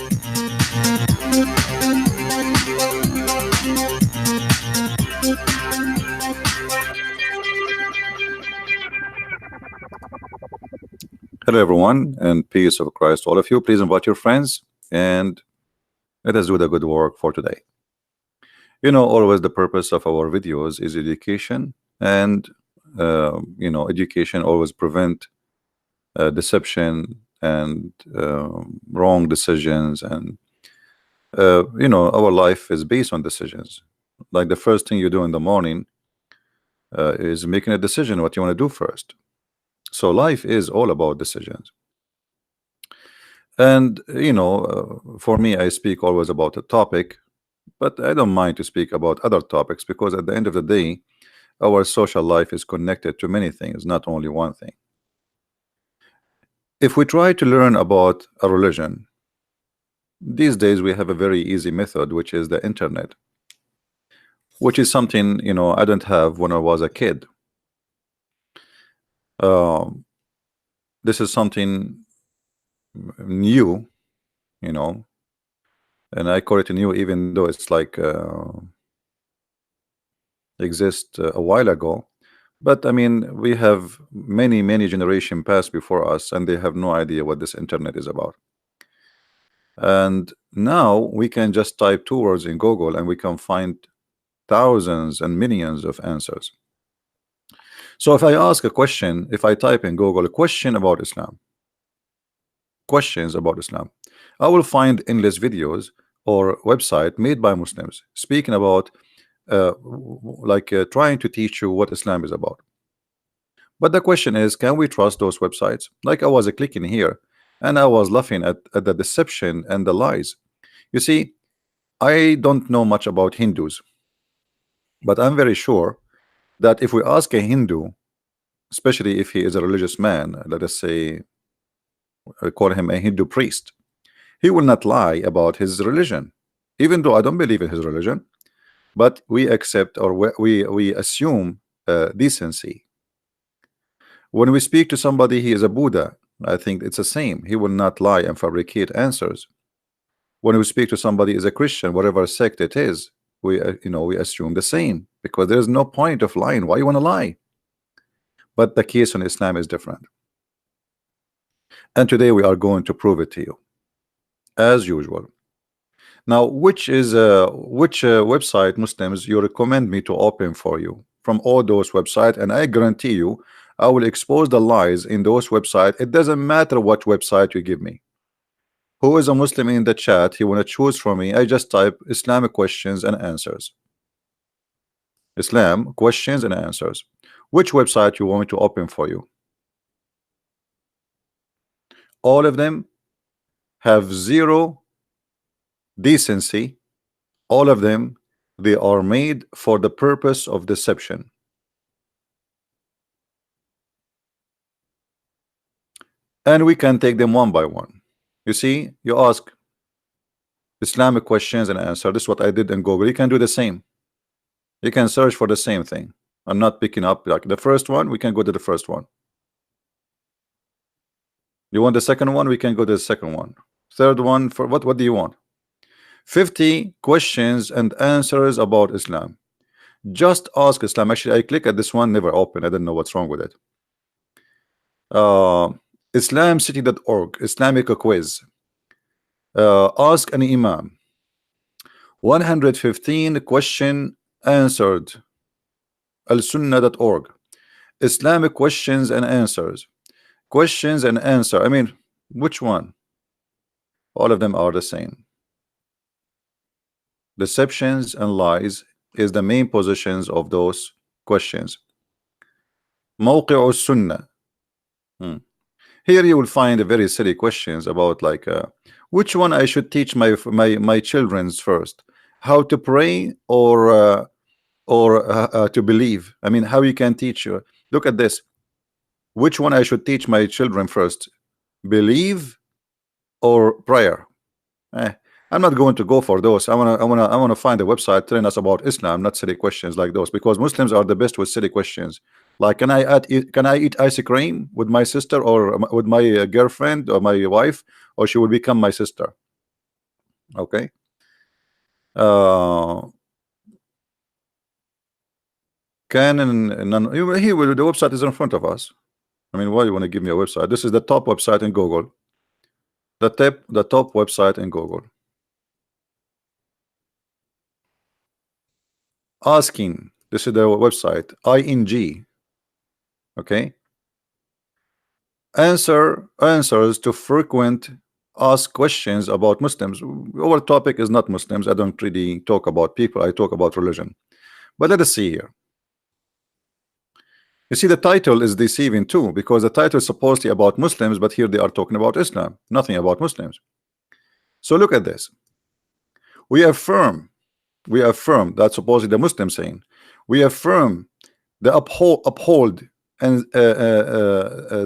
Hello, everyone, and peace of Christ to all of you. Please invite your friends and let us do the good work for today. Always the purpose of our videos is education, and education always prevent deception and wrong decisions. And our life is based on decisions. Like the first thing you do in the morning is making a decision what you want to do first. So life is all about decisions. And for me, I speak always about a topic, but I don't mind to speak about other topics, because at the end of the day, our social life is connected to many things, not only one thing. If we try to learn about a religion, these days we have a very easy method, which is the internet, which is something I don't have when I was a kid. This is something new, and I call it new, even though it's like exist a while ago. But I mean, we have many generation past before us, and they have no idea what this internet is about. And now we can just type 2 words in Google and we can find thousands and millions of answers. So if I ask a question, if I type in Google a question about Islam, questions about Islam, I will find endless videos or website made by Muslims speaking about trying to teach you what Islam is about. But the question is, can we trust those websites? Like I was clicking here and I was laughing at the deception and the lies. You see, I don't know much about Hindus, but I'm very sure that if we ask a Hindu, especially if he is a religious man, let us say I call him a Hindu priest, he will not lie about his religion, even though I don't believe in his religion. But we accept, or we assume decency. When we speak to somebody, he is a Buddha, I think it's the same. He will not lie and fabricate answers. When we speak to somebody is a Christian, whatever sect it is, we assume the same, because there's no point of lying. Why you want to lie? But the case on Islam is different, and today we are going to prove it to you, as usual. Now, which website, Muslims, you recommend me to open for you from all those websites? And I guarantee you, I will expose the lies in those websites. It doesn't matter what website you give me. Who is a Muslim in the chat? He want to choose from me. I just type Islamic questions and answers. Islam questions and answers. Which website you want me to open for you? All of them have zero decency. All of them, they are made for the purpose of deception. And we can take them one by one. You see, you ask Islamic questions and answer. This is what I did in Google. You can do the same. You can search for the same thing. I'm not picking up like the first one. We can go to the first one. You want the second one? We can go to the second one. Third one, for what do you want? 50 questions and answers about Islam. Just ask Islam. Actually, I click at this one, never open. I don't know what's wrong with it. Islamcity.org, Islamic quiz. Ask an Imam. 115 question answered. Al-Sunnah.org, Islamic questions and answers. Questions and answer. I mean, which one? All of them are the same. Deceptions and lies is the main positions of those questions. Mawqi'u Sunnah. Here you will find a very silly questions about like which one I should teach my children's first, how to pray or to believe. I mean, how you can teach you. Look at this. Which one I should teach my children first, believe or prayer? I'm not going to go for those. I wanna find a website telling us about Islam, not silly questions like those, because Muslims are the best with silly questions. Like, can I eat ice cream with my sister or with my girlfriend or my wife, or she will become my sister? Okay. Uh, here the website is in front of us. I mean, why you want to give me a website? This is the top website in Google. The top website in Google. Asking. This is the website. ING. Okay. Answers to frequent asked questions about Muslims. Our topic is not Muslims. I don't really talk about people. I talk about religion. But let us see here. You see, the title is deceiving too, because the title is supposedly about Muslims, but here they are talking about Islam, nothing about Muslims. So look at this. We affirm that's supposedly the Muslim saying. We affirm the uphold and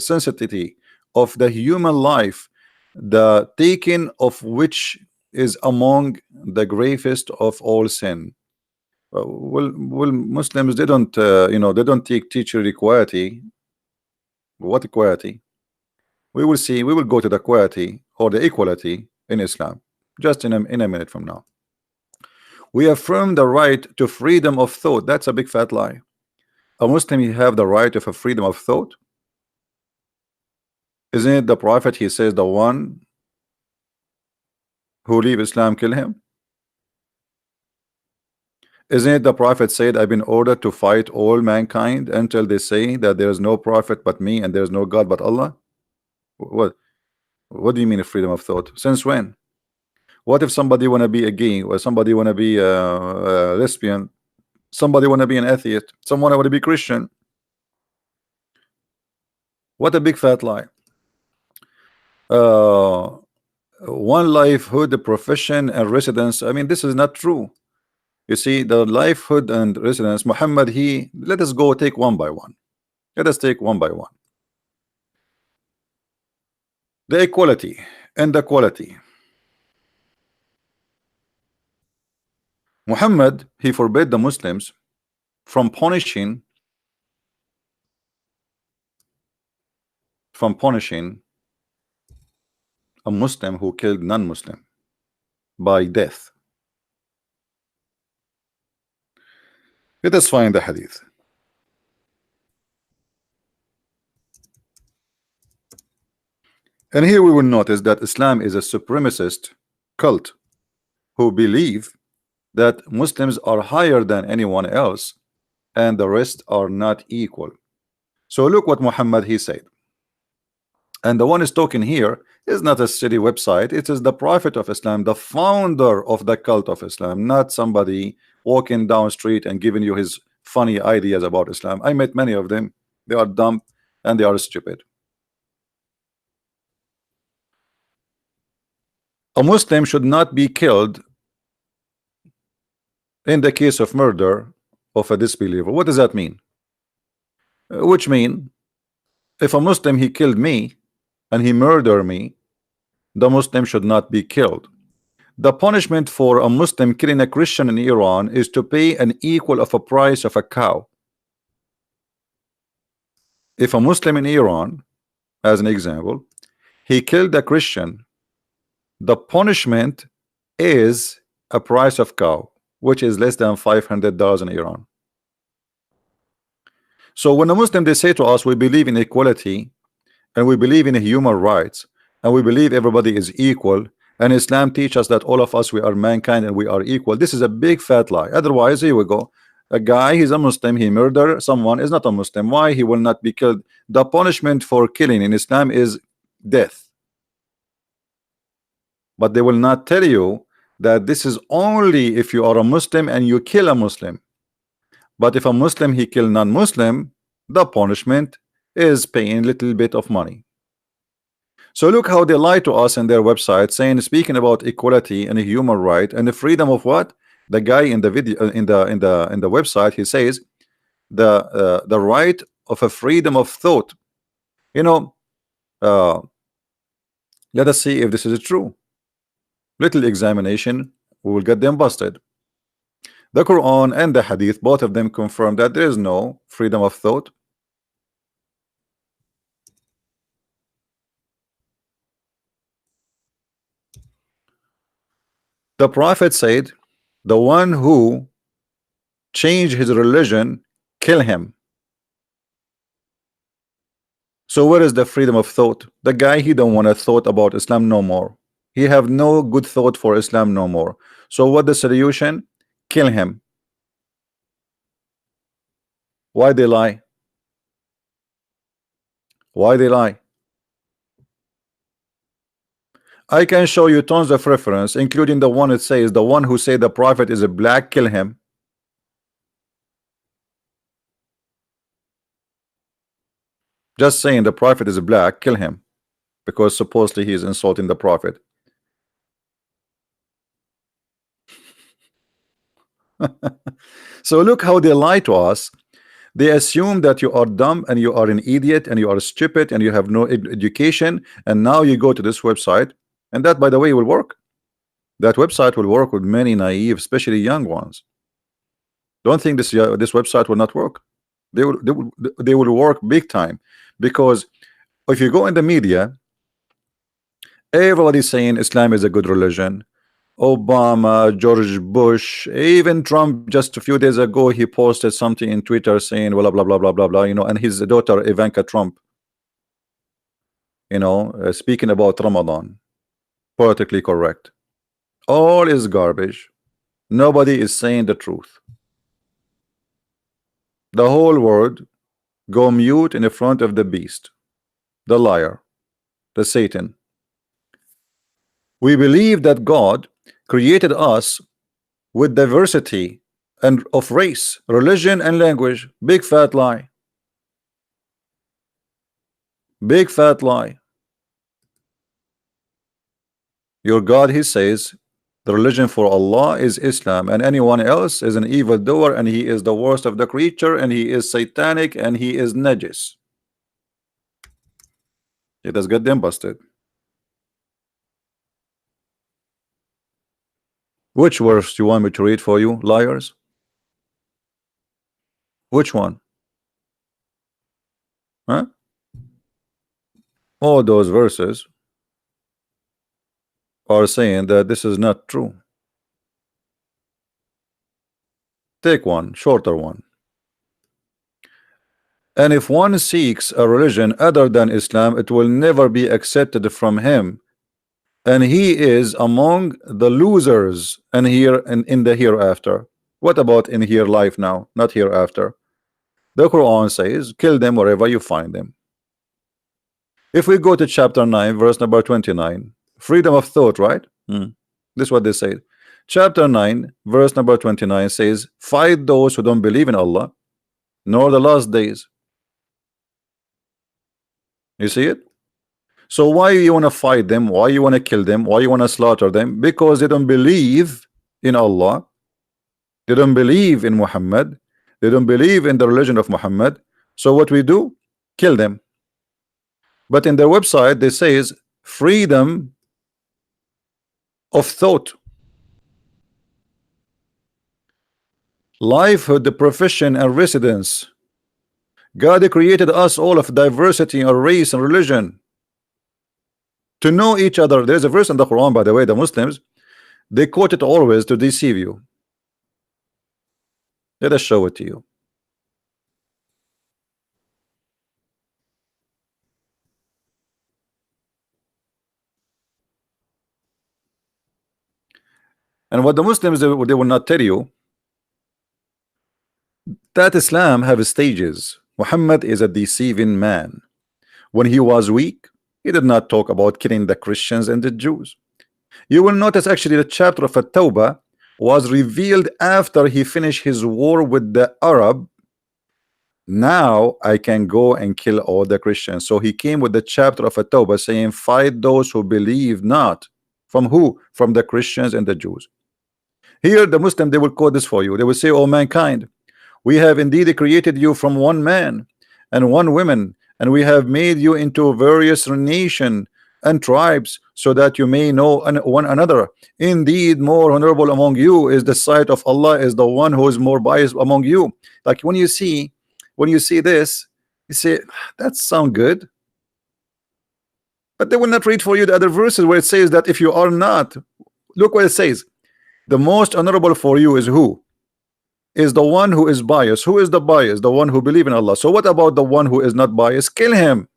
sensitivity of the human life, the taking of which is among the gravest of all sin. Well, Muslims, they don't they don't teach you equality. What equality? We will see. We will go to the equality or the equality in Islam just in a minute from now. We affirm the right to freedom of thought. That's a big fat lie. A Muslim, you have the right of a freedom of thought. Isn't it the Prophet? He says, the one who leave Islam, kill him. Isn't it the Prophet said, I've been ordered to fight all mankind until they say that there is no prophet but me and there is no God but Allah? What do you mean freedom of thought? Since when? What if somebody want to be a gay, or somebody want to be a lesbian, somebody want to be an atheist, someone want to be Christian? What a big fat lie. One livelihood, the profession and residence. I mean, this is not true. You see, the livelihood and residence, Muhammad, let us go take one by one. Let us take one by one. The equality and the quality. Muhammad, he forbade the Muslims from punishing a Muslim who killed non-Muslim by death. Let us find the hadith. And here we will notice that Islam is a supremacist cult who believe that Muslims are higher than anyone else and the rest are not equal. So look what Muhammad he said. And the one is talking here is not a city website. It is the Prophet of Islam, the founder of the cult of Islam, not somebody walking down street and giving you his funny ideas about Islam. I met many of them. They are dumb and they are stupid. A Muslim should not be killed in the case of murder of a disbeliever. What does that mean? Which mean if a Muslim he killed me and he murdered me, the Muslim should not be killed. The punishment for a Muslim killing a Christian in Iran is to pay an equal of a price of a cow. If a Muslim in Iran, as an example, he killed a Christian, the punishment is a price of cow, which is less than $500 in Iran. So when a Muslim they say to us, we believe in equality and we believe in human rights and we believe everybody is equal, and Islam teaches us that all of us we are mankind and we are equal. This is a big fat lie. Otherwise, here we go. A guy, he's a Muslim, he murdered someone, is not a Muslim. Why he will not be killed? The punishment for killing in Islam is death. But they will not tell you that this is only if you are a Muslim and you kill a Muslim. But if a Muslim he kill non-Muslim, the punishment is paying a little bit of money. So look how they lie to us in their website, saying speaking about equality and a human right and the freedom of what? The guy in the video in the website, he says the right of a freedom of thought. You know, let us see if this is true. Little examination, we will get them busted. The Quran and the Hadith, both of them confirm that there is no freedom of thought. The Prophet said, the one who changed his religion, kill him. So where is the freedom of thought? The guy, he don't want to thought about Islam no more. He have no good thought for Islam no more. So what the solution? Kill him. Why they lie? Why they lie? I can show you tons of reference, including the one that says the one who say the prophet is a black, kill him. Just saying the prophet is a black, kill him, because supposedly he is insulting the prophet. So look how they lie to us. They assume that you are dumb and you are an idiot and you are stupid and you have no education, and now you go to this website, and that, by the way, will work. That website will work with many naive, especially young ones. Don't think this website will not work. They will work big time, because if you go in the media, everybody's saying Islam is a good religion. Obama, George Bush, even Trump, just a few days ago, he posted something in Twitter saying blah blah blah blah blah blah, you know, and his daughter Ivanka Trump, you know, speaking about Ramadan, politically correct. All is garbage. Nobody is saying the truth. The whole world go mute in front of the beast, the liar, the Satan. We believe that God created us with diversity and of race, religion, and language. Big fat lie. Big fat lie. Your God, he says, the religion for Allah is Islam, and anyone else is an evildoer, and he is the worst of the creature, and he is satanic, and he is najis. It has got them busted. Which verse do you want me to read for you, liars? Which one? Huh? All those verses are saying that this is not true. Take one, shorter one. And if one seeks a religion other than Islam, it will never be accepted from him, and he is among the losers and here and in the hereafter. What about in here life now, not hereafter? The Quran says, kill them wherever you find them. If we go to chapter 9, verse number 29, freedom of thought, right? This is what they say. Chapter 9, verse number 29 says, fight those who don't believe in Allah nor the last days. You see it? So why you want to fight them? Why you want to kill them? Why you want to slaughter them? Because they don't believe in Allah. They don't believe in Muhammad. They don't believe in the religion of Muhammad. So what we do? Kill them. But in their website they says freedom of thought, livelihood, the profession and residence. God created us all of diversity of race and religion to know each other. There's a verse in the Quran, by the way, the Muslims, they quote it always to deceive you. Let us show it to you. And what the Muslims, they will not tell you that Islam have stages. Muhammad is a deceiving man. When he was weak, he did not talk about killing the Christians and the Jews. You will notice actually the chapter of At-Tawbah was revealed after he finished his war with the Arab. Now I can go and kill all the Christians. So he came with the chapter of At-Tawbah saying, fight those who believe not. From who? From the Christians and the Jews. Here the Muslim, they will quote this for you. They will say, oh mankind, we have indeed created you from one man and one woman, and we have made you into various nations and tribes, so that you may know one another. Indeed, more honorable among you is the sight of Allah, is the one who is more biased among you. Like when you see this, you say, that sounds good. But they will not read for you the other verses where it says that if you are not, look what it says. The most honorable for you is who? Is the one who is biased. Who is the biased? The one who believe in Allah. So what about the one who is not biased? Kill him.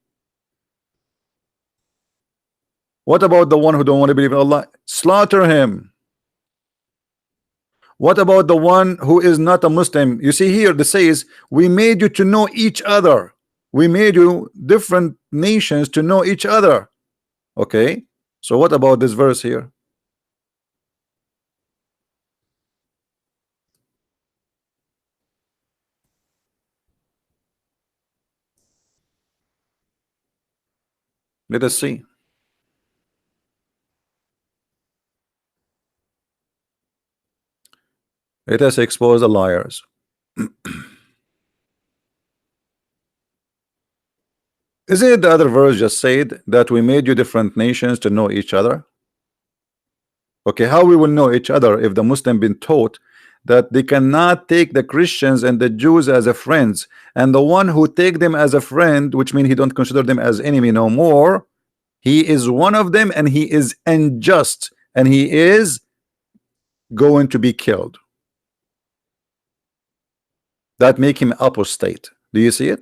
What about the one who don't want to believe in Allah? Slaughter him. What about the one who is not a Muslim? You see here, it says, we made you to know each other. We made you different nations to know each other. Okay, so what about this verse here? Let us see. Let us expose the liars. Isn't it the other verse just said that we made you different nations to know each other? Okay, how we will know each other if the Muslim been taught that they cannot take the Christians and the Jews as a friends, and the one who take them as a friend, which means he don't consider them as enemy no more, he is one of them and he is unjust and he is going to be killed. That make him apostate. Do you see it?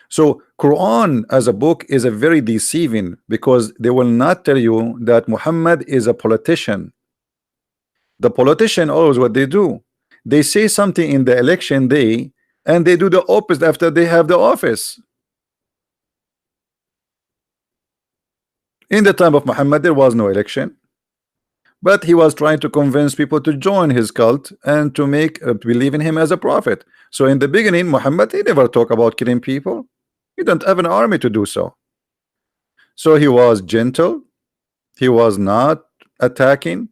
So Quran as a book is a very deceiving, because they will not tell you that Muhammad is a politician. The politician always what they do, they say something in the election day and they do the opposite after they have the office. In the time of Muhammad there was no election, but he was trying to convince people to join his cult and to make believe in him as a prophet. So in the beginning Muhammad, he never talked about killing people. He don't have an army to do so. So he was gentle, he was not attacking,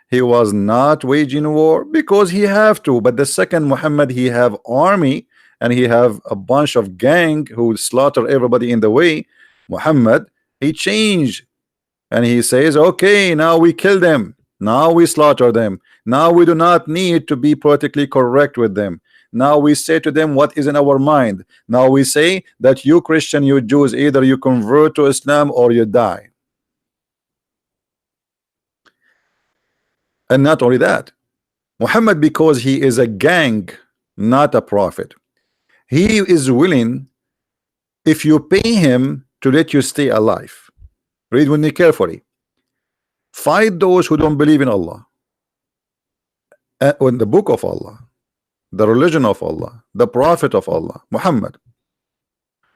he was not waging war because he have to. But the second Muhammad, he have army and he have a bunch of gang who slaughter everybody in the way. Muhammad, he changed and he says, okay, now we kill them, now we slaughter them, now we do not need to be politically correct with them. Now we say to them what is in our mind. Now we say that you Christian, you Jews, either you convert to Islam or you die. And not only that, Muhammad, because he is a gang, not a prophet, he is willing, if you pay him, to let you stay alive. Read with me carefully. Fight those who don't believe in Allah, in the book of Allah, the religion of Allah, the prophet of Allah, Muhammad.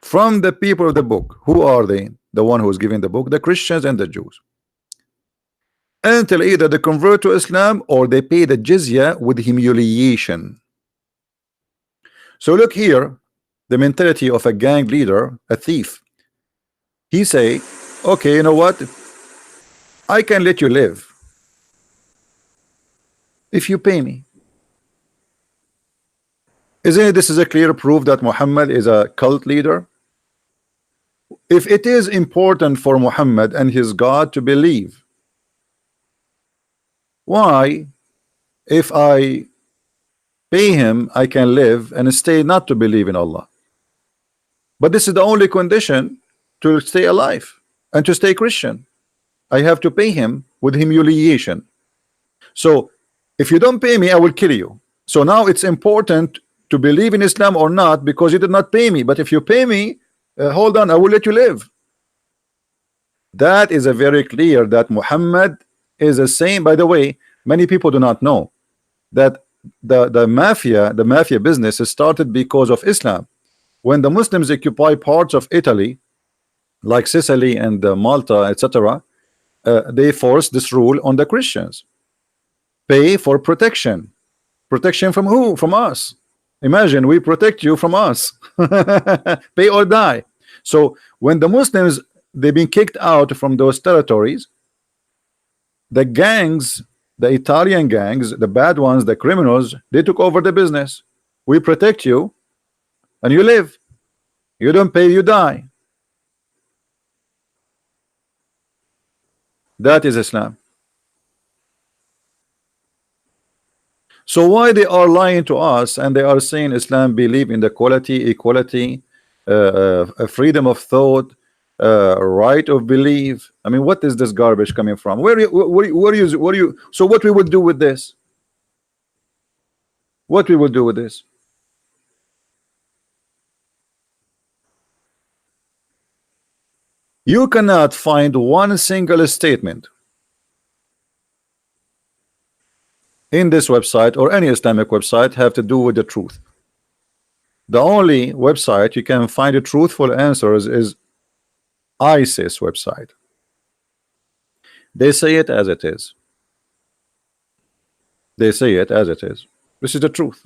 From the people of the book, who are they? The one who is giving the book, the Christians and the Jews. Until either they convert to Islam or they pay the jizya with humiliation. So look here, the mentality of a gang leader, a thief. He say, okay, you know what? I can let you live if you pay me. Isn't it, this is a clear proof that Muhammad is a cult leader? If it is important for Muhammad and his God to believe, why, if I pay him, I can live and stay not to believe in Allah? But this is the only condition to stay alive and to stay Christian. I have to pay him with humiliation. So if you don't pay me, I will kill you. So now it's important to believe in Islam or not, because you did not pay me. But if you pay me, hold on, I will let you live. That is a very clear that Muhammad is the same. By the way, many people do not know that the mafia business started because of Islam. When the Muslims occupy parts of Italy like Sicily and Malta, etc., they forced this rule on the Christians. Pay for protection. Protection from who? From us. Imagine, we protect you from us. Pay or die. So when the Muslims, they've been kicked out from those territories, the gangs, the Italian gangs, the bad ones, the criminals, they took over the business. We protect you and you live. You don't pay, you die. That is Islam. So why they are lying to us and they are saying Islam believe in the equality, freedom of thought, right of belief. I mean, what is this garbage coming from? Where you so what we would do with this? What we would do with this? You cannot find one single statement in this website or any Islamic website have to do with the truth. The only website you can find the truthful answers is ISIS website. They say it as it is. They say it as it is. This is the truth.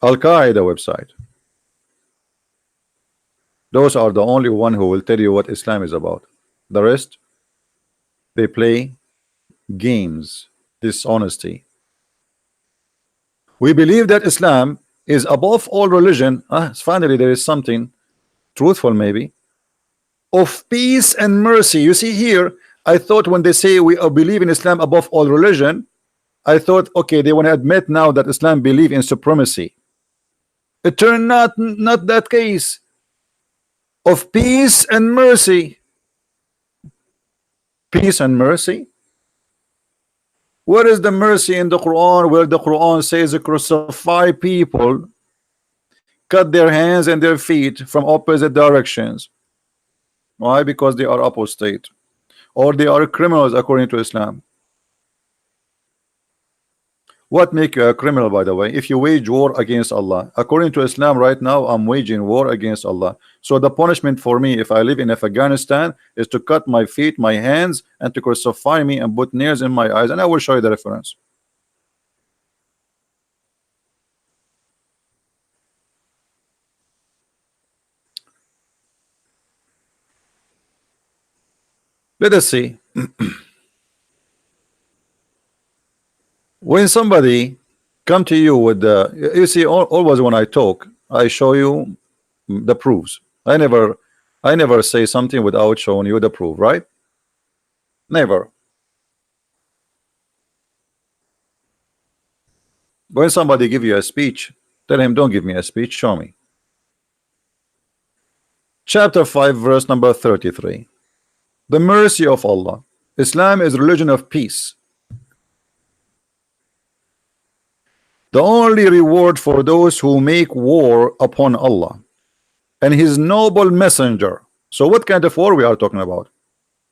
Al-Qaeda website. Those are the only one who will tell you what Islam is about. The rest, they play games, dishonesty. We believe that Islam is above all religion. Finally, there is something truthful, maybe, of peace and mercy. You see here, I thought when they say we believe in Islam above all religion, I thought, okay, they want to admit now that Islam believe in supremacy. It turned not that case. Of peace and mercy. Peace and mercy. Where is the mercy in the Quran, where the Quran says crucify people, cut their hands and their feet from opposite directions? Why? Because they are apostate, or they are criminals according to Islam. What make you a criminal, by the way? If you wage war against Allah, according to Islam right now, I'm waging war against Allah. So the punishment for me if I live in Afghanistan is to cut my feet, my hands, and to crucify me and put nails in my eyes, and I will show you the reference. Let us see. When somebody come to you with the, you see, always when I talk, I show you the proofs. I never say something without showing you the proof, right? Never. When somebody give you a speech, tell him, don't give me a speech, show me. Chapter 5, verse number 33. The mercy of Allah. Islam is religion of peace. The only reward for those who make war upon Allah and his noble messenger. So what kind of war we are talking about?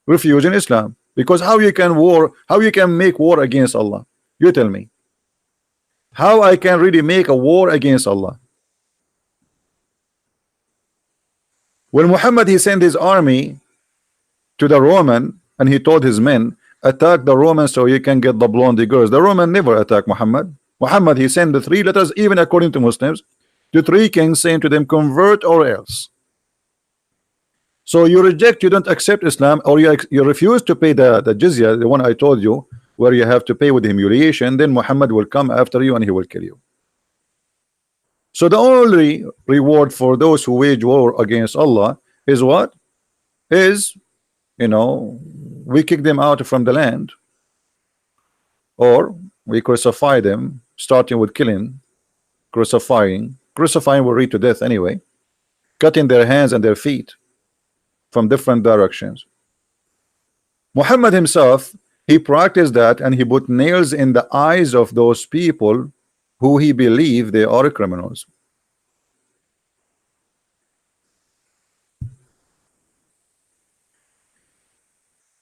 Refusing Islam. Because how you can make war against Allah? You tell me. How I can really make a war against Allah? When Muhammad he sent his army to the Roman and he told his men, attack the Romans so you can get the blondie girls. The Roman never attacked Muhammad. Muhammad he sent the 3 letters, even according to Muslims, to 3 kings, saying to them, convert or else. So you reject, you don't accept Islam, or you refuse to pay the jizya, the one I told you, where you have to pay with humiliation. Then Muhammad will come after you and he will kill you. So the only reward for those who wage war against Allah is what? Is, you know, we kick them out from the land, or we crucify them, starting with killing, crucifying will lead to death anyway, cutting their hands and their feet from different directions. Muhammad himself, he practiced that, and he put nails in the eyes of those people who he believed they are criminals.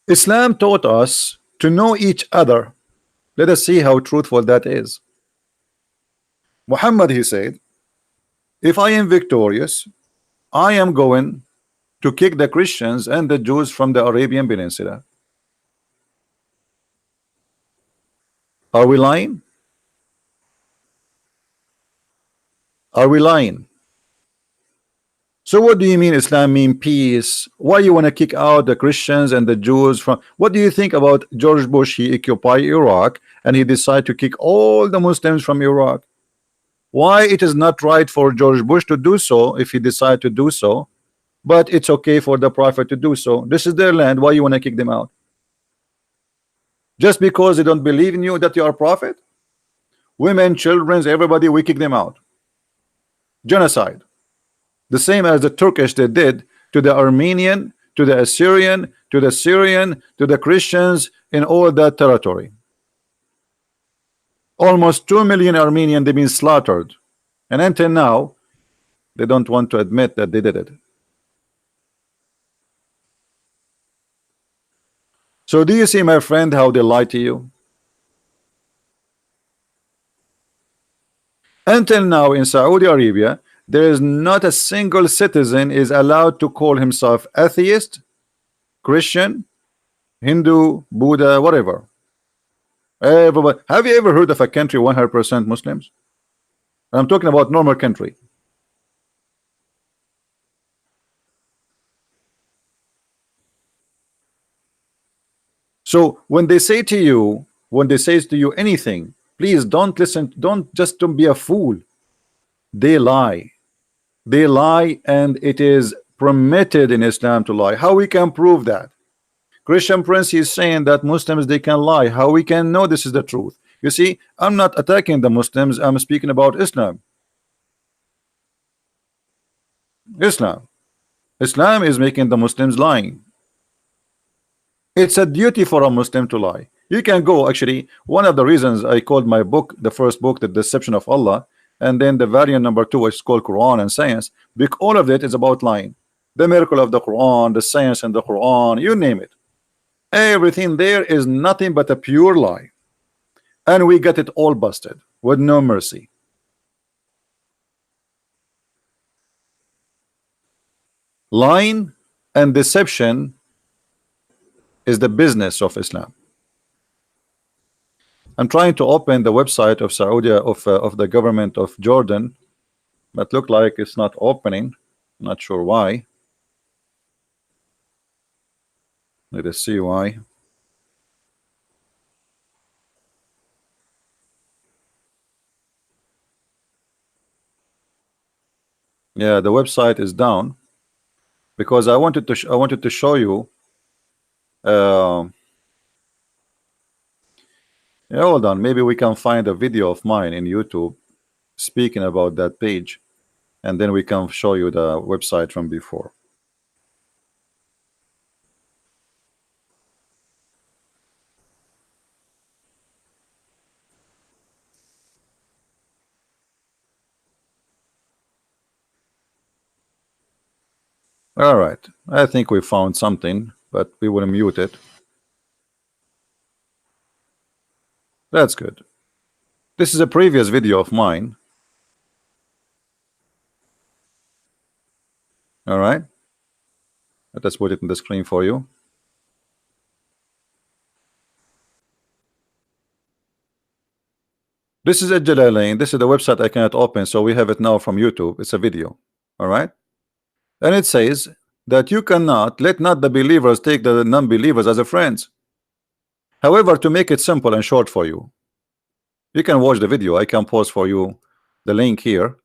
Islam taught us to know each other. Let us see how truthful that is. Muhammad he said, if I am victorious, I am going to kick the Christians and the Jews from the Arabian Peninsula. Are we lying? Are we lying? So what do you mean Islam mean peace? Why you want to kick out the Christians and the Jews from? What do you think about George Bush? He occupied Iraq and he decided to kick all the Muslims from Iraq. Why it is not right for George Bush to do so if he decide to do so, but it's okay for the prophet to do so? This is their land. Why you want to kick them out? Just because they don't believe in you that you are a prophet? Women, children, everybody, we kick them out. Genocide. The same as the Turkish they did to the Armenian, to the Assyrian, to the Syrian, to the Christians in all that territory. Almost 2 million Armenians, they've been slaughtered, and until now they don't want to admit that they did it. So do you see, my friend, how they lie to you? Until now in Saudi Arabia, there is not a single citizen is allowed to call himself atheist, Christian, Hindu, Buddha, whatever. Everybody. Have you ever heard of a country 100% Muslims? I'm talking about normal country. So when they say to you, anything, please don't listen. Don't be a fool. They lie. They lie, and it is permitted in Islam to lie. How we can prove that? Christian Prince is saying that Muslims, they can lie. How we can know this is the truth? You see, I'm not attacking the Muslims. I'm speaking about Islam. Islam is making the Muslims lying. It's a duty for a Muslim to lie. You can go, actually, one of the reasons I called my book, the first book, The Deception of Allah, and then the variant number 2, which is called Quran and Science, because all of it is about lying. The miracle of the Quran, the science in the Quran, you name it. Everything there is nothing but a pure lie. And we get it all busted with no mercy. Lying and deception is the business of Islam. I'm trying to open the website of Saudi of the government of Jordan, but look like it's not opening. Not sure why. Let us see why. Yeah, the website is down because I wanted to show you. Yeah, hold on. Maybe we can find a video of mine in YouTube speaking about that page, and then we can show you the website from before. All right, I think we found something, but we will mute it. That's good. This is a previous video of mine. All right, let us put it in the screen for you. This is a Jalalain. This is the website I cannot open, so we have it now from YouTube. It's a video. All right, and it says that you cannot let not the believers take the non-believers as a friends. However, to make it simple and short for you, you can watch the video. I can post for you the link here,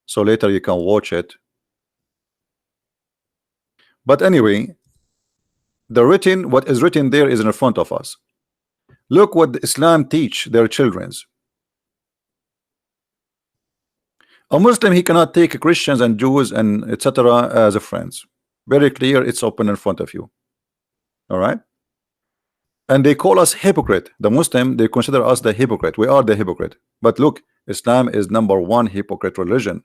so later you can watch it. But anyway, what is written there is in front of us. Look what Islam teach their children's. A Muslim, he cannot take Christians and Jews and etc. as a friends. Very clear, it's open in front of you. All right, and they call us hypocrite. The Muslim, they consider us the hypocrite. We are the hypocrite. But look, Islam is #1 hypocrite religion.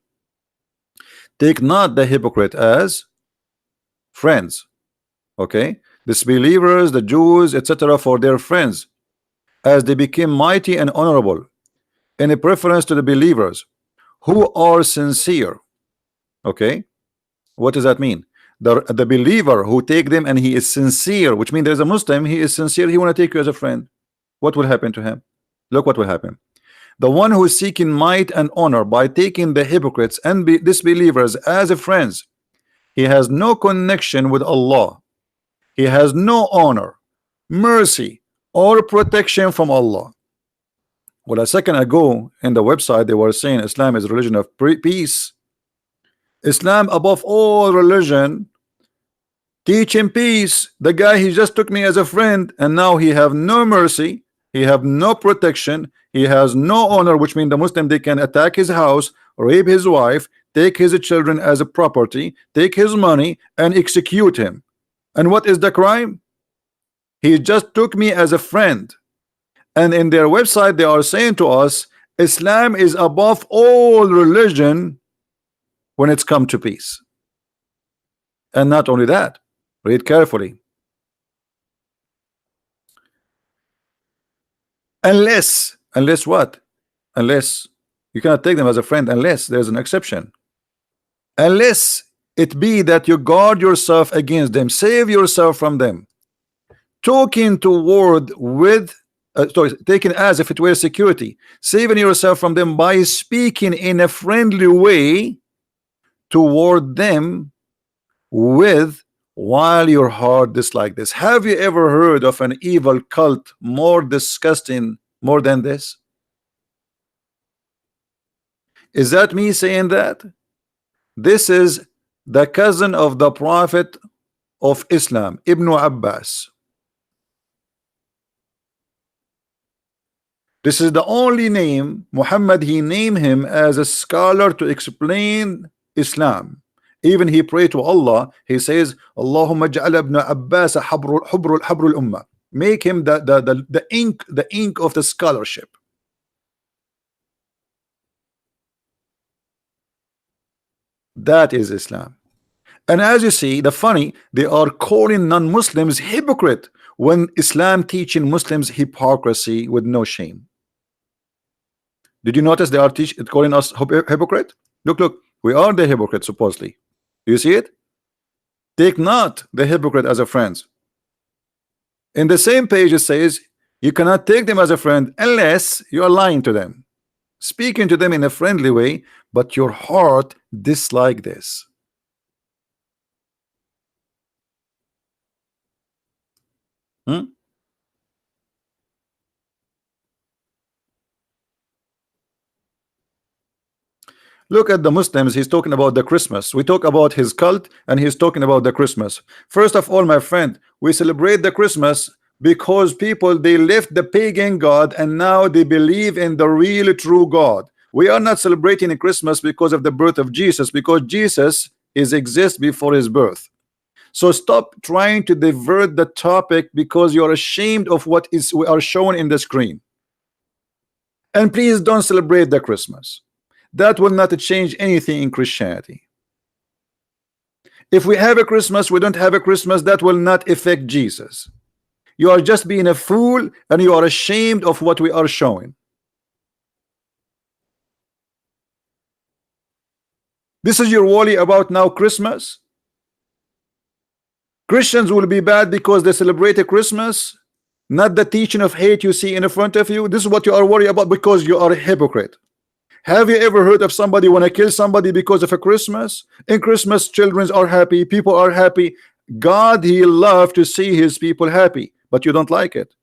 Take not the hypocrite as friends. Okay, disbelievers, the Jews, etc., for their friends, as they became mighty and honorable in a preference to the believers who are sincere. Okay, what does that mean? The believer who take them and he is sincere, which means there's a Muslim, he is sincere, he want to take you as a friend. What will happen to him? Look what will happen. The one who is seeking might and honor by taking the hypocrites and disbelievers as a friends, he has no connection with Allah. He has no honor, mercy, or protection from Allah. Well, a second ago in the website they were saying Islam is a religion of peace. Islam above all religion teaching peace. The guy, he just took me as a friend, and now he have no mercy, he have no protection, he has no honor, which means the Muslim, they can attack his house, rape his wife, take his children as a property, take his money, and execute him. And what is the crime? He just took me as a friend. And in their website, they are saying to us, Islam is above all religion when it's come to peace. And not only that, read carefully. Unless what? Unless you cannot take them as a friend unless there's an exception. Unless it be that you guard yourself against them, save yourself from them, talking toward with taken as if it were security, saving yourself from them by speaking in a friendly way toward them with while your heart dislike this. Have you ever heard of an evil cult more disgusting more than this? Is that me saying that? This is the cousin of the Prophet of Islam, Ibn Abbas. This is the only name Muhammad he named him as a scholar to explain Islam. Even he prayed to Allah. He says, Allahumma ja'al ibn Abbas habrul ummah. Make him the ink of the scholarship. That is Islam. And as you see, the funny, they are calling non-Muslims hypocrite when Islam teaching Muslims hypocrisy with no shame. Did you notice they are calling us hypocrite? Look, we are the hypocrite supposedly. Do you see it? Take not the hypocrite as a friend. In the same page it says you cannot take them as a friend unless you are lying to them, speaking to them in a friendly way, but your heart dislike this. Look at the Muslims. He's talking about the Christmas. We talk about his cult and he's talking about the Christmas. First of all, my friend, we celebrate the Christmas because people, they left the pagan God and now they believe in the real true God. We are not celebrating a Christmas because of the birth of Jesus, because Jesus exists before his birth. So stop trying to divert the topic because you're ashamed of what we are shown in the screen. And please don't celebrate the Christmas. That will not change anything in Christianity. If we have a Christmas, we don't have a Christmas, that will not affect Jesus. You are just being a fool and you are ashamed of what we are showing. This is your worry about now Christmas. Christians will be bad because they celebrate a Christmas, not the teaching of hate you see in front of you. This is what you are worried about because you are a hypocrite. Have you ever heard of somebody want to kill somebody because of a Christmas? In Christmas, children are happy, people are happy. God, he loves to see his people happy, but you don't like it.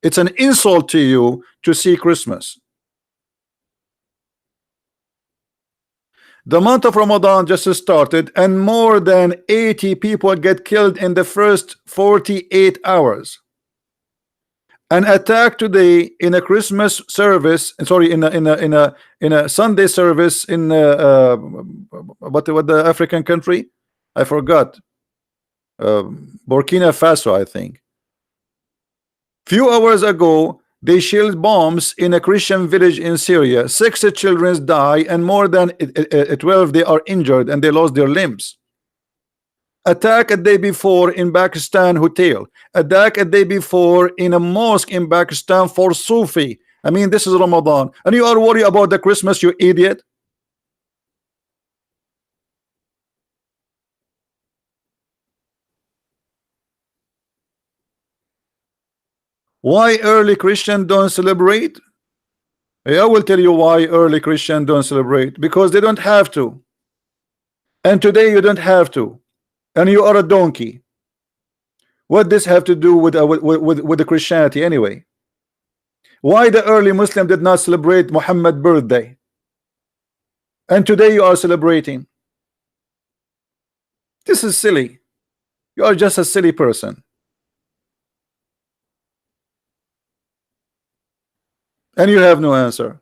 It's an insult to you to see Christmas. The month of Ramadan just started and more than 80 people get killed in the first 48 hours. An attack today in a Christmas service, sorry, in a Sunday service in what the African country? I forgot. Burkina Faso, I think. Few hours ago, they shelled bombs in a Christian village in Syria. 6 children die and more than 12 they are injured and they lost their limbs. Attack a day before in Pakistan hotel. Attack a day before in a mosque in Pakistan for Sufi. I mean, this is Ramadan and you are worried about the Christmas, you idiot. Why early Christian don't celebrate? I will tell you why early Christian don't celebrate. Because they don't have to. And today you don't have to. And you are a donkey. What this have to do with the Christianity anyway? Why the early Muslim did not celebrate Muhammad's birthday? And today you are celebrating. This is silly. You are just a silly person. And you have no answer.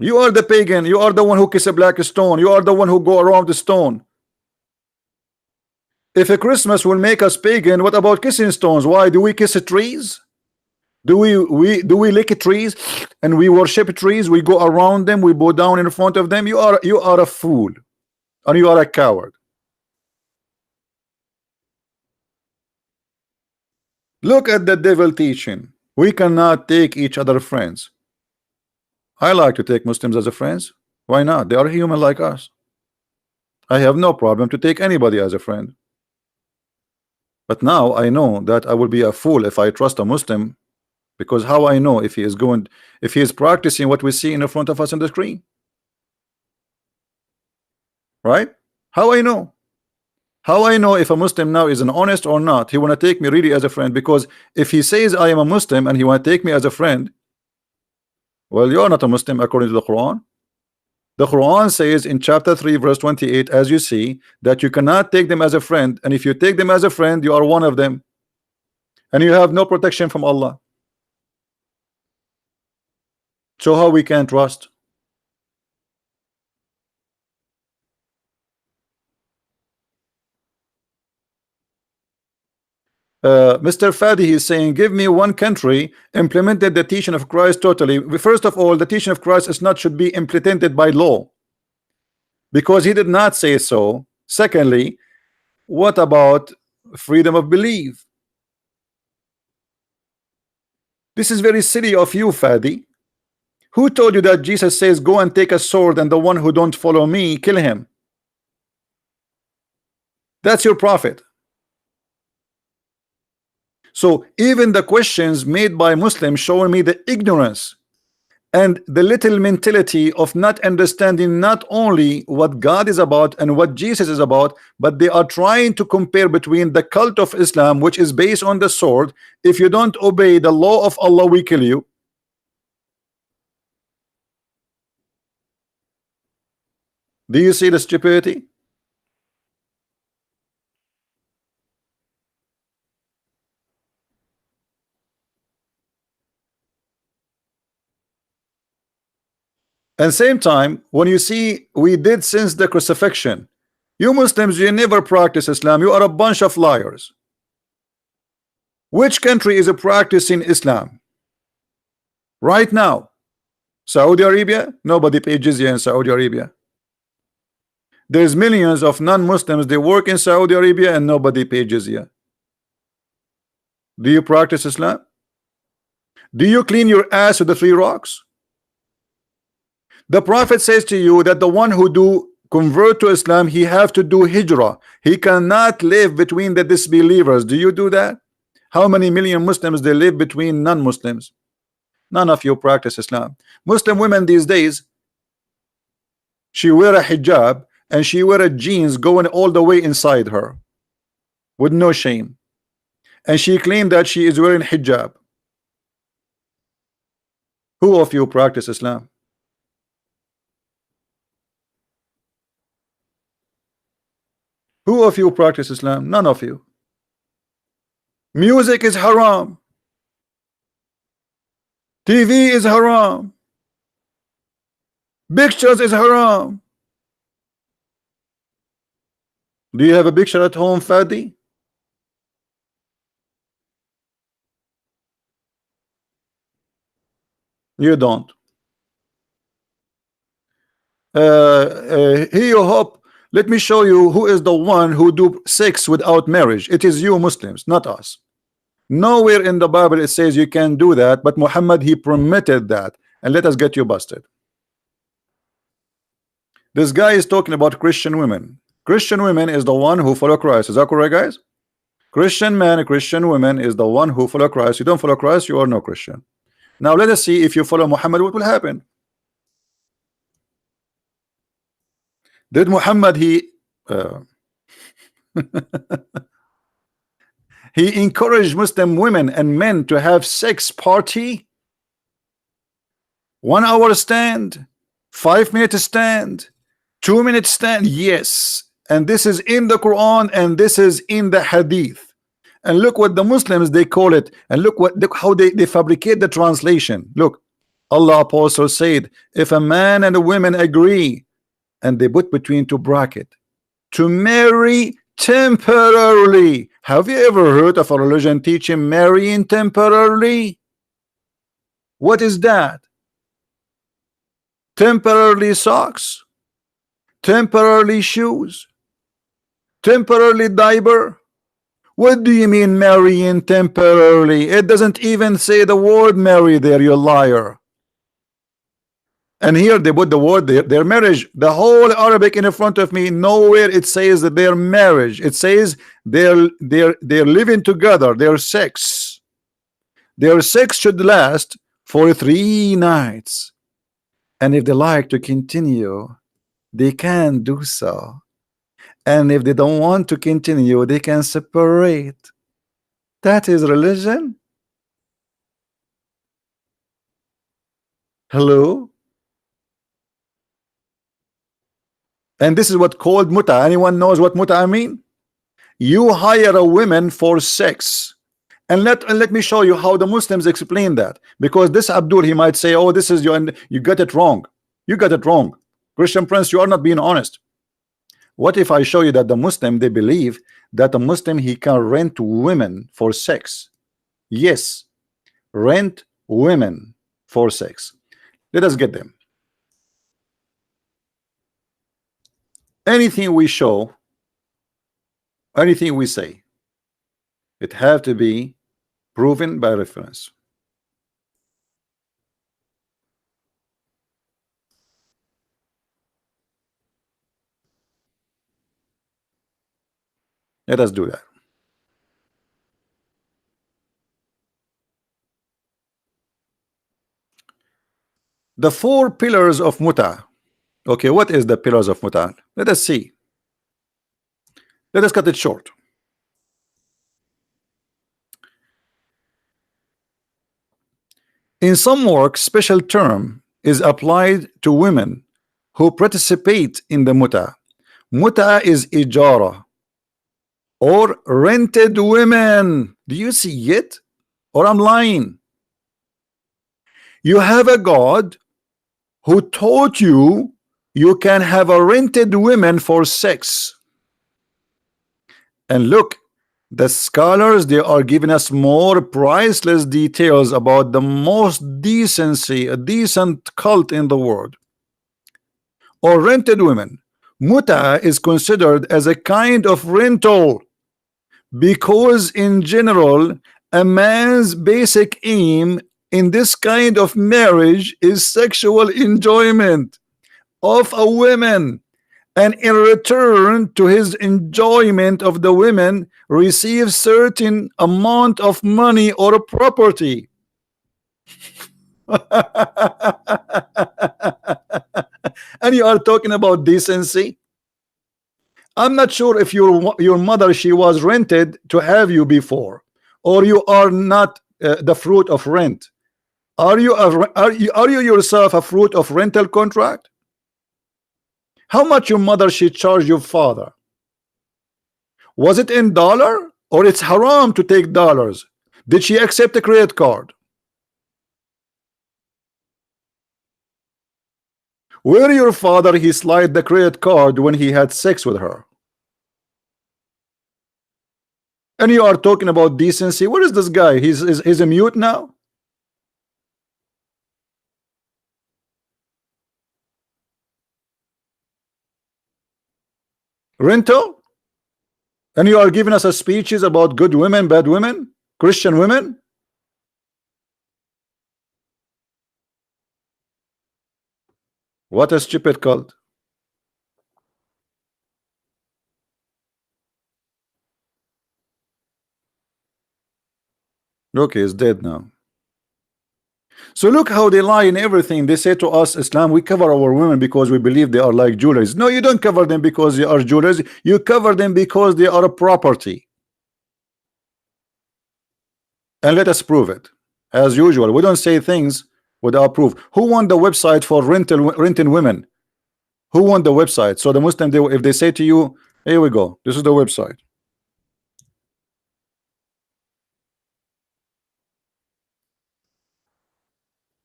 You are the pagan. You are the one who kiss a black stone. You are the one who go around the stone. If a Christmas will make us pagan, what about kissing stones? Why do we kiss trees? Do we lick trees and we worship trees? We go around them, we bow down in front of them. You are a fool, and you are a coward. Look at the devil teaching. We cannot take each other friends. I like to take Muslims as a friends. Why not? They are human like us. I have no problem to take anybody as a friend. But now I know that I will be a fool if I trust a Muslim, because how I know if he is practicing what we see in front of us on the screen? Right? How I know? How I know if a Muslim now is an honest or not? He want to take me really as a friend, because if he says I am a Muslim and he want to take me as a friend, well, you are not a Muslim according to the Quran. The Quran says in chapter 3 verse 28, as you see, that you cannot take them as a friend, and if you take them as a friend, you are one of them, and you have no protection from Allah. So how we can trust? Mr. Fadi is saying, give me one country implemented the teaching of Christ totally. First of all, the teaching of Christ is not should be implemented by law, because he did not say so. Secondly, what about freedom of belief? This is very silly of you, Fadi. Who told you that Jesus says go and take a sword and the one who don't follow me, kill him? That's your prophet. So even the questions made by Muslims showing me the ignorance and the little mentality of not understanding not only what God is about and what Jesus is about, but they are trying to compare between the cult of Islam, which is based on the sword. If you don't obey the law of Allah, we kill you. Do you see the stupidity? And same time, when you see we did since the crucifixion, you Muslims, you never practice Islam. You are a bunch of liars. Which country is practicing Islam right now? Saudi Arabia? Nobody pays jizya in Saudi Arabia. There's millions of non-Muslims, they work in Saudi Arabia and nobody pays jizya. Do you practice Islam? Do you clean your ass with the 3 rocks? The Prophet says to you that the one who do convert to Islam, he have to do hijrah. He cannot live between the disbelievers. Do you do that? How many million Muslims they live between non-Muslims? None of you practice Islam. Muslim women these days, she wear a hijab and she wear a jeans going all the way inside her with no shame, and she claimed that she is wearing hijab. Who of you practice Islam? Who of you practice Islam? None of you. Music is haram. TV is haram. Pictures is haram. Do you have a picture at home, Fadi? You don't. Here you hope. Let me show you who is the one who do sex without marriage. It is you Muslims, not us. Nowhere in the Bible it says you can do that, but Muhammad, he permitted that. And let us get you busted. This guy is talking about Christian women. Christian women is the one who follow Christ. Is that correct, guys? Christian man, Christian women is the one who follow Christ. You don't follow Christ, you are no Christian. Now let us see if you follow Muhammad, what will happen. Did Muhammad he encouraged Muslim women and men to have sex party? 1 hour stand, 5 minute stand, 2 minute stand? Yes. And this is in the Quran and this is in the Hadith. And look what the Muslims they call it, and look how they fabricate the translation. Look, Allah apostle said, if a man and a woman agree, and they put between two bracket, to marry temporarily. Have you ever heard of a religion teaching marrying temporarily? What is that? Temporarily socks, temporarily shoes, temporarily diaper. What do you mean marrying temporarily? It doesn't even say the word marry there, you liar. And here they put the word their marriage. The whole Arabic in front of me, nowhere it says that their marriage. It says they're living together, their sex. Their sex should last for 3 nights. And if they like to continue, they can do so. And if they don't want to continue, they can separate. That is religion. Hello? And this is what called muta. Anyone knows what muta mean? You hire a woman for sex. And let me show you how the Muslims explain that. Because this Abdul, he might say, oh, this is you, and you got it wrong. You got it wrong. Christian Prince, you are not being honest. What if I show you that the Muslim, they believe that the Muslim, he can rent women for sex? Yes, rent women for sex. Let us get them. Anything we show, anything we say, it have to be proven by reference. Let us do that. The 4 pillars of muta. Okay, what is the pillars of muta? Let us see. Let us cut it short. In some work, special term is applied to women who participate in the muta. Muta is ijara or rented women. Do you see it? Or I'm lying? You have a God who taught you you can have a rented women for sex. And look, the scholars, they are giving us more priceless details about the most decency, a decent cult in the world. Or rented women. Muta is considered as a kind of rental because in general a man's basic aim in this kind of marriage is sexual enjoyment of a woman, and in return to his enjoyment of the women receives certain amount of money or property. And you are talking about decency? I'm not sure if your mother, she was rented to have you before, or you are not the fruit of rent. Are you yourself a fruit of rental contract? How much your mother she charged your father? Was it in dollar, or it's haram to take dollars? Did she accept a credit card? Where your father he slide the credit card when he had sex with her? And you are talking about decency? Where is this guy? He's a mute now. Rental? And you are giving us a speeches about good women, bad women, Christian women? What a stupid cult. Okay, he's dead now. So look how they lie in everything. They say to us, Islam, we cover our women because we believe they are like jewelers. No, you don't cover them because they are jewelers. You cover them because they are a property. And let us prove it. As usual, we don't say things without proof. Who won the website for renting women? Who won the website? So the Muslim, if they say to you, here we go, this is the website.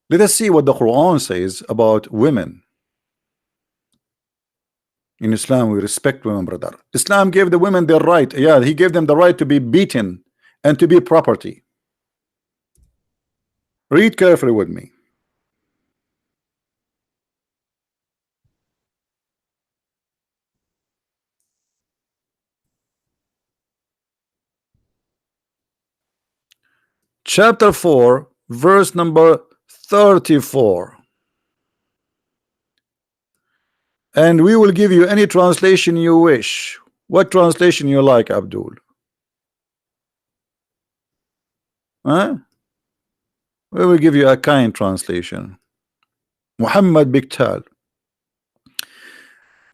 Let us see what the Quran says about women. In Islam, we respect women, brother. Islam gave the women their right. Yeah, he gave them the right to be beaten and to be property. Read carefully with me. Chapter 4, verse number 34. And we will give you any translation you wish. What translation you like, Abdul? Huh? We will give you a kind translation. Muhammad Biktal.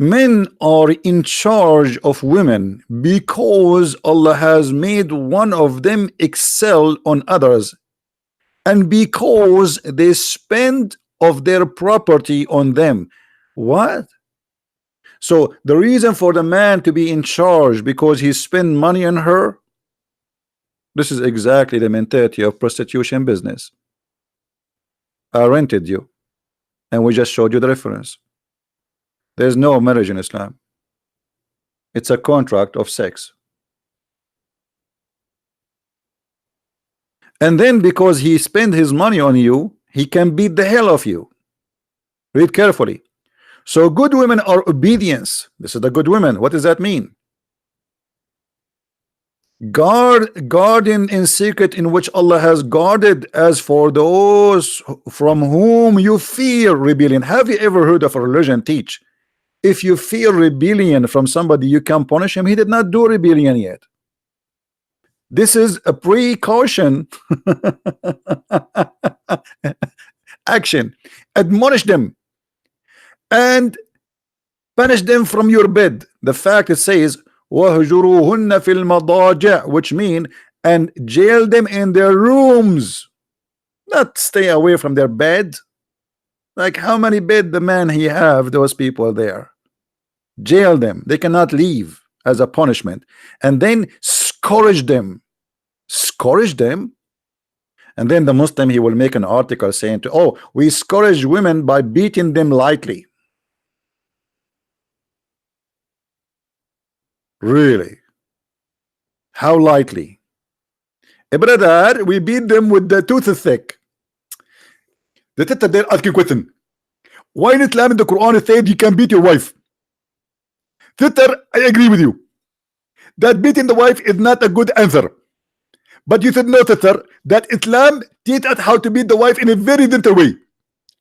Men are in charge of women because Allah has made one of them excel on others, and because they spend of their property on them. What? So the reason for the man to be in charge because he spent money on her. This is exactly the mentality of prostitution business. I rented you and we just showed you the reference. There's no marriage in Islam. It's a contract of sex. And then because he spent his money on you, he can beat the hell of you. Read carefully. So good women are obedience. This is the good women. What does that mean? Guarding in secret in which Allah has guarded. As for those from whom you fear rebellion. Have you ever heard of a religion teach if you fear rebellion from somebody you can punish him? He did not do rebellion yet. This is a precaution. Action. Admonish them and punish them from your bed. The fact it says وَهْجُرُوهُنَّ فِي الْمَضَاجِعِ, which mean and jail them in their rooms, not stay away from their bed. Like how many bed the man he have, those people there. Jail them, they cannot leave as a punishment, and then scourge them. Scourge them. And then the Muslim, he will make an article saying to, oh, we scourge women by beating them lightly. Really? How lightly? Brother, we beat them with the tooth thick. The teacher there asking question. Why in Islam in the Quran it said you can beat your wife? Teacher, I agree with you. That beating the wife is not a good answer. But you should know, teacher, that Islam teaches us how to beat the wife in a very gentle way.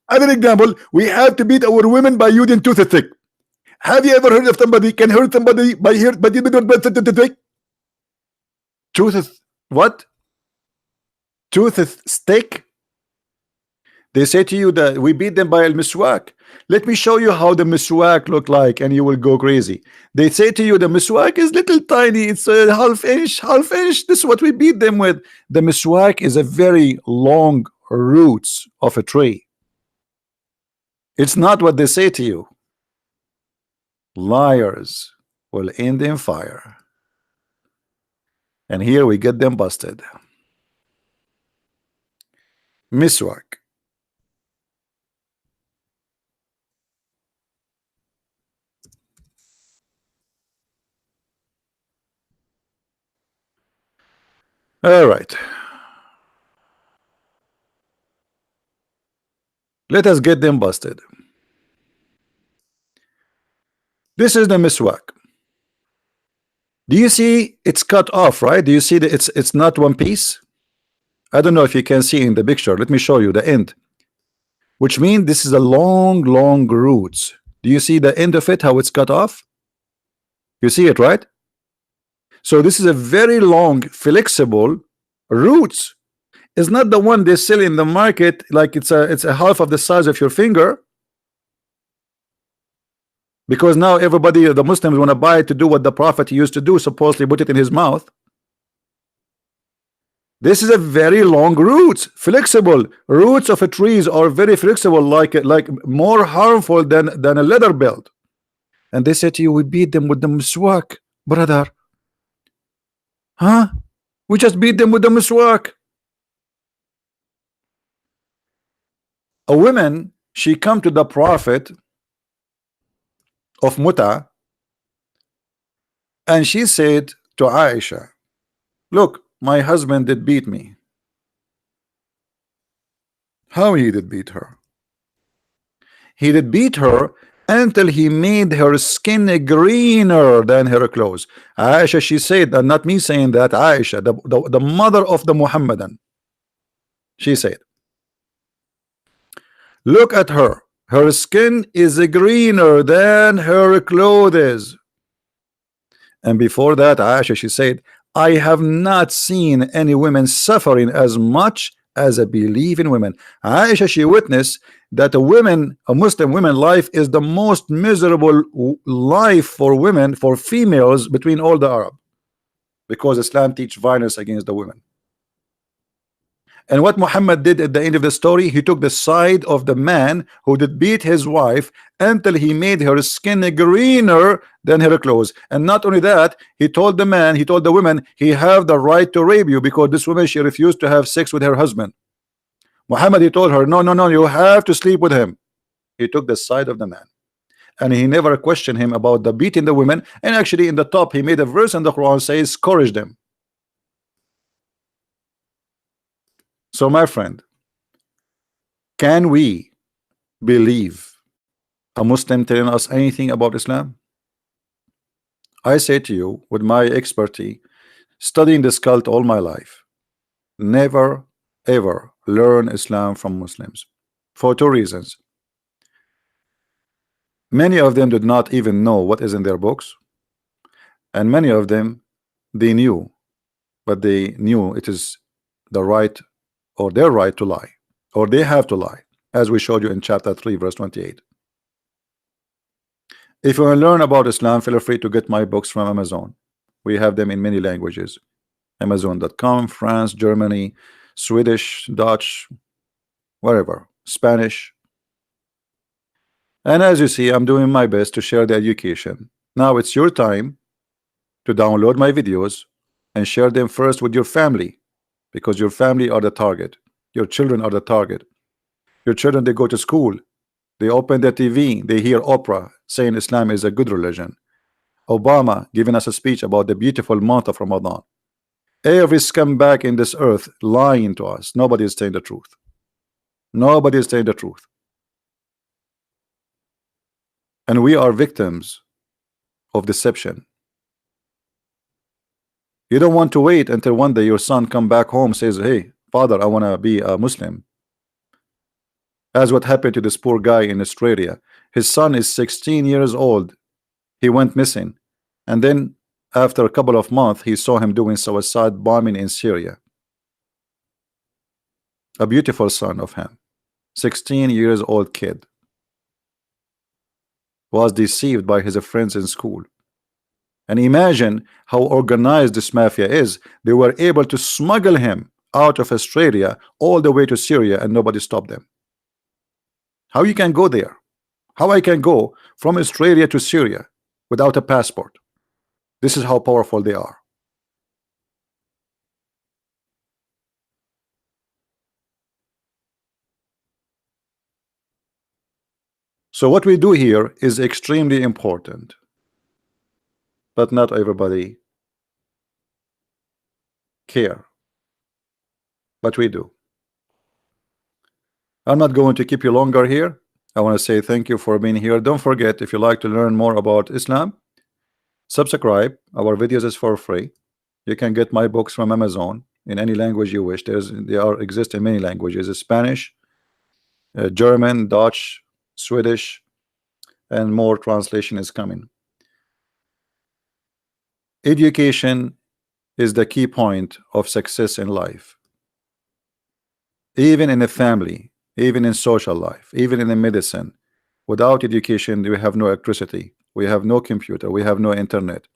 As an example, we have to beat our women by using tooth thick. Have you ever heard of somebody can hurt somebody by here but you don't think? Tooth what? Tooth stick? They say to you that we beat them by al-miswak. Let me show you how the miswak look like and you will go crazy. They say to you the miswak is little tiny, it's a half inch. This is what we beat them with. The miswak is a very long roots of a tree. It's not what they say to you. Liars will end in fire. And here we get them busted. Miswak. All right. Let us get them busted. This is the miswak. Do you see it's cut off, right? Do you see that it's not one piece? I don't know if you can see in the picture. Let me show you the end. Which means this is a long roots. Do you see the end of it, how it's cut off? You see it, right? So this is a very long, flexible roots. It's not the one they sell in the market, like it's a half of the size of your finger. Because now everybody, the Muslims, want to buy it to do what the Prophet used to do, supposedly put it in his mouth. This is a very long roots, flexible roots of a trees are very flexible, like more harmful than a leather belt. And they say to you, we beat them with the miswak, brother. Huh? We just beat them with the miswak. A woman, she come to the Prophet of Muta, and she said to Aisha, look, my husband did beat me. How he did beat her? He did beat her until he made her skin greener than her clothes. Aisha, she said, and not me saying that, Aisha, the mother of the Muhammadan, she said, look at her. Her skin is greener than her clothes. And before that, Aisha, she said, I have not seen any women suffering as much as a believing women. Aisha, she witnessed that a Muslim women life is the most miserable life for women, for females between all the Arab, because Islam teach violence against the women. And what Muhammad did at the end of the story, he took the side of the man who did beat his wife until he made her skin greener than her clothes. And not only that, he told the man, he told the woman, he have the right to rape you, because this woman, she refused to have sex with her husband. Muhammad, he told her, no, no, no, you have to sleep with him. He took the side of the man, and he never questioned him about the beating the women. And actually in the top, he made a verse in the Quran says, scourge them. So my friend, can we believe a Muslim telling us anything about Islam? I say to you, with my expertise, studying this cult all my life, never ever learn Islam from Muslims, for two reasons. Many of them did not even know what is in their books, and many of them, they knew, but they knew it is the right or their right to lie, or they have to lie, as we showed you in chapter 3 verse 28. If you want to learn about Islam, feel free to get my books from Amazon. We have them in many languages, Amazon.com, France, Germany, Swedish, Dutch, wherever, Spanish. And as you see, I'm doing my best to share the education. Now it's your time to download my videos and share them first with your family, because your family are the target. Your children are the target. Your children, they go to school, they open their TV, they hear Oprah saying Islam is a good religion, Obama giving us a speech about the beautiful month of Ramadan. Every scumbag in this earth lying to us. Nobody is saying the truth. Nobody is saying the truth. And we are victims of deception. You don't want to wait until one day your son come back home, says, hey father, I want to be a Muslim, as what happened to this poor guy in Australia. His son is 16 years old. He went missing, and then after a couple of months he saw him doing suicide bombing in Syria. A beautiful son of him, 16 years old kid, was deceived by his friends in school. And imagine how organized this mafia is. They were able to smuggle him out of Australia all the way to Syria, and nobody stopped them. How you can go there? How I can go from Australia to Syria without a passport? This is how powerful they are. So what we do here is extremely important, but not everybody care, but we do. I'm not going to keep you longer here. I want to say thank you for being here. Don't forget, if you like to learn more about Islam, subscribe. Our videos is for free. You can get my books from Amazon in any language you wish. They exist in many languages: Spanish, German, Dutch, Swedish, and more translation is coming. Education is the key point of success in life, even in a family, even in social life, even in the medicine. Without education, we have no electricity, we have no computer, we have no internet,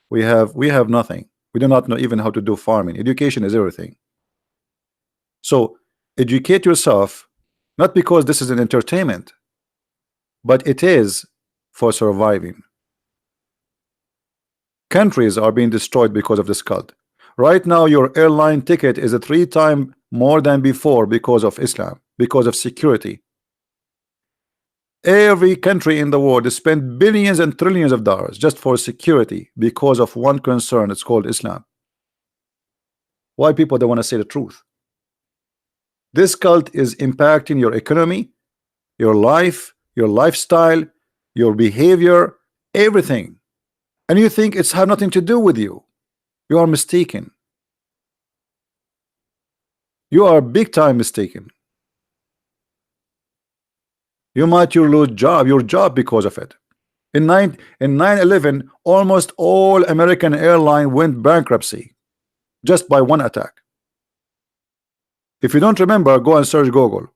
we have nothing. We do not know even how to do farming. Education is everything. So educate yourself, not because this is an entertainment, but it is for surviving. Countries are being destroyed because of this cult. Right now your airline ticket is 3 times more than before because of Islam, because of security. Every country in the world has spent billions and trillions of dollars just for security because of one concern. It's called Islam. Why people don't want to say the truth? This cult is impacting your economy, your life, your lifestyle, your behavior, everything. And you think it's have nothing to do with you. You are mistaken. You are big time mistaken. You might lose your job because of it. In 9/11, almost all American airline went bankruptcy just by one attack. If you don't remember, go and search Google.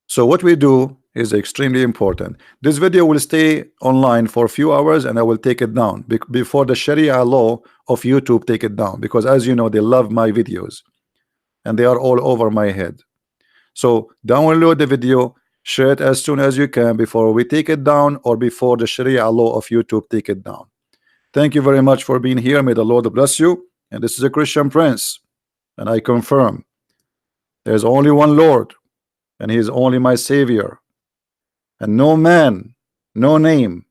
So what we do is extremely important. This video will stay online for a few hours and I will take it down before the Sharia law of YouTube take it down, because as you know, they love my videos and they are all over my head. So download the video, share it as soon as you can before we take it down or before the Sharia law of YouTube take it down. Thank you very much for being here. May the Lord bless you. And this is a Christian Prince, and I confirm there's only one Lord, and he is only my Savior, and no man, no name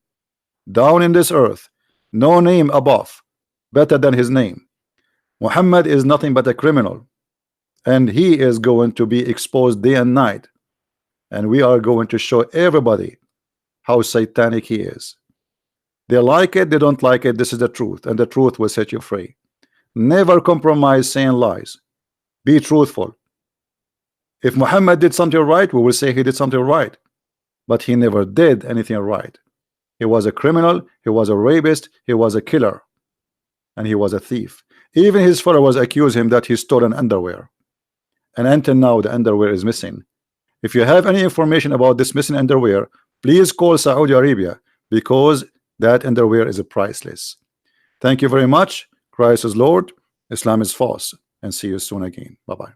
down in this earth, no name above better than his name. Muhammad is nothing but a criminal, and he is going to be exposed day and night, and we are going to show everybody how satanic he is. They like it, they don't like it. This is the truth, and the truth will set you free. Never compromise saying lies. Be truthful. If Muhammad did something right, we will say he did something right, but he never did anything right. He was a criminal, he was a rapist, he was a killer, and he was a thief. Even his followers accuse him that he stole an underwear, and until now the underwear is missing. If you have any information about this missing underwear, please call Saudi Arabia, because that underwear is priceless. Thank you very much. Christ is Lord, Islam is false, and see you soon again. Bye-bye.